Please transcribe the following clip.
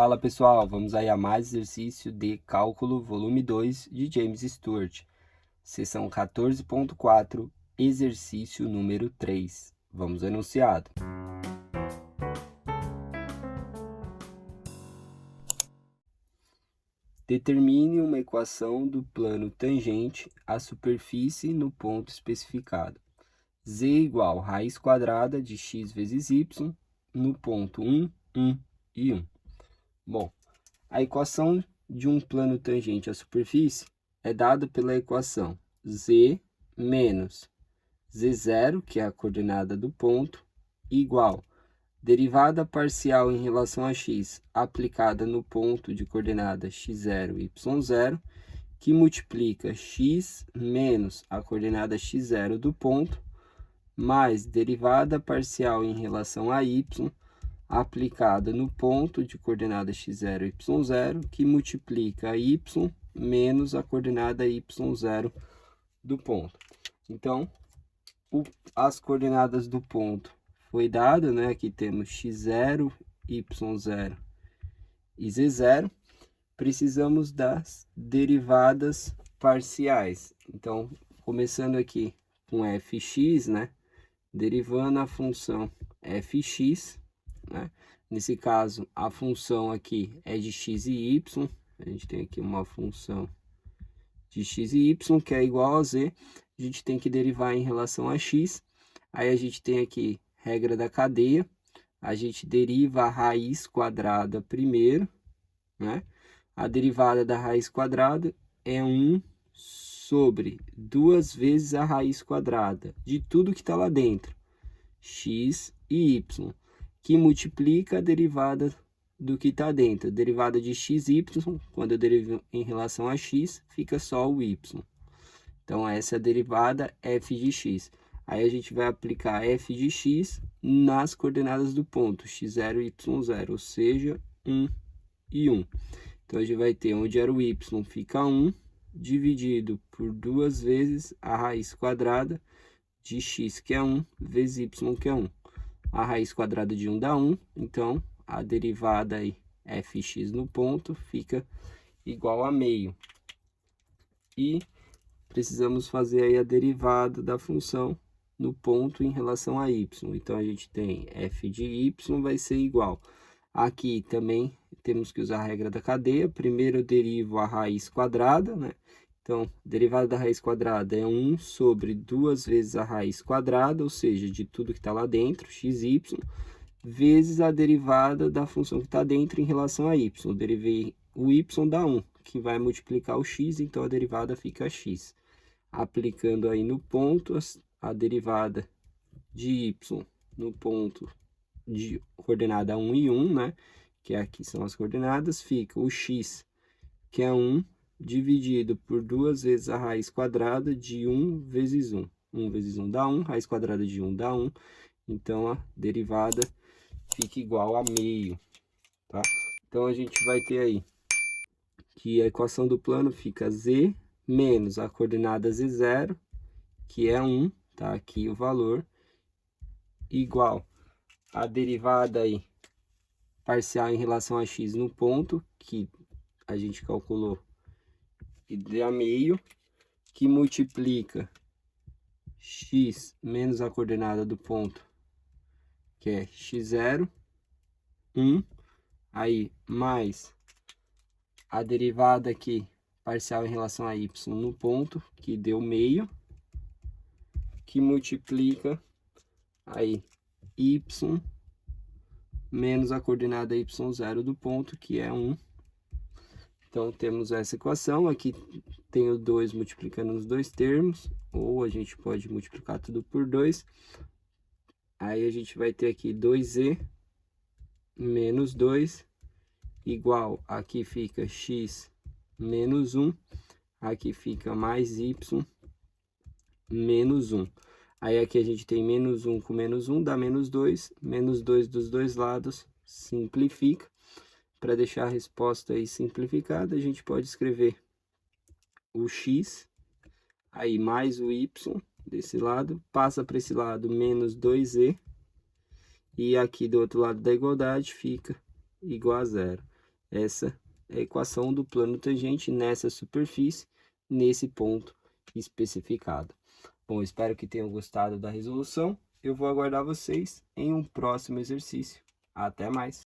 Fala pessoal, vamos aí a mais exercício de cálculo volume 2 de James Stewart, seção 14.4, exercício número 3. Vamos ao enunciado. Determine uma equação do plano tangente à superfície no ponto especificado. Z igual raiz quadrada de x vezes y no ponto 1, 1 e 1. Bom, a equação de um plano tangente à superfície é dada pela equação z menos z0, que é a coordenada do ponto, igual derivada parcial em relação a x aplicada no ponto de coordenada x0, y0, que multiplica x menos a coordenada x0 do ponto, mais derivada parcial em relação a y aplicada no ponto de coordenada x0, y0, que multiplica y menos a coordenada y0 do ponto. Então, as coordenadas do ponto foi dada, né? Aqui temos x0, y0 e z0. Precisamos das derivadas parciais. Então, começando aqui com fx, né? Derivando a função fx, né? Nesse caso, a função aqui é de x e y. A gente tem aqui uma função de x e y, que é igual a z. A gente tem que derivar em relação a x. Aí a gente tem aqui regra da cadeia. A gente deriva a raiz quadrada primeiro, né? A derivada da raiz quadrada é 1 sobre 2 vezes a raiz quadrada de tudo que está lá dentro, x e y, que multiplica a derivada do que está dentro. A derivada de x e y, quando eu derivo em relação a x, fica só o y. Então, essa é a derivada f de x. Aí, a gente vai aplicar f de x nas coordenadas do ponto, x0 e y0, ou seja, 1 e 1. Então, a gente vai ter onde era o y, fica 1, dividido por 2 vezes a raiz quadrada de x, que é 1, vezes y, que é 1. A raiz quadrada de 1 dá 1, então a derivada aí, fx no ponto, fica igual a meio. E precisamos fazer aí a derivada da função no ponto em relação a y. Então, a gente tem f de y vai ser igual. Aqui também temos que usar a regra da cadeia. Primeiro eu derivo a raiz quadrada, né? Então, derivada da raiz quadrada é 1 sobre 2 vezes a raiz quadrada, ou seja, de tudo que está lá dentro, x, y, vezes a derivada da função que está dentro em relação a y. Eu derivei o y dá 1, que vai multiplicar o x, então a derivada fica x. Aplicando aí no ponto, a derivada de y no ponto de coordenada 1 e 1, né? Que aqui são as coordenadas, fica o x, que é 1, dividido por 2 vezes a raiz quadrada de 1 vezes 1. 1 vezes 1 dá 1, raiz quadrada de 1 dá 1. Então, a derivada fica igual a meio, tá? Então, a gente vai ter aí que a equação do plano fica z menos a coordenada z0, que é 1, tá? Aqui o valor, igual a derivada aí parcial em relação a x no ponto, que a gente calculou, e dá meio, que multiplica x menos a coordenada do ponto, que é x0, 1, aí mais a derivada aqui parcial em relação a y no ponto, que deu meio, que multiplica aí y menos a coordenada y0 do ponto, que é 1. Então, temos essa equação. Aqui tem o 2 multiplicando nos dois termos, ou a gente pode multiplicar tudo por 2. Aí, a gente vai ter aqui 2z menos 2, igual, aqui fica x menos 1, aqui fica mais y menos 1. Aí, aqui a gente tem menos 1 com menos 1, dá menos 2 dos dois lados, simplifica. Para deixar a resposta aí simplificada, a gente pode escrever o x, aí mais o y desse lado, passa para esse lado menos 2z, e aqui do outro lado da igualdade fica igual a 0. Essa é a equação do plano tangente nessa superfície, nesse ponto especificado. Bom, espero que tenham gostado da resolução. Eu vou aguardar vocês em um próximo exercício. Até mais!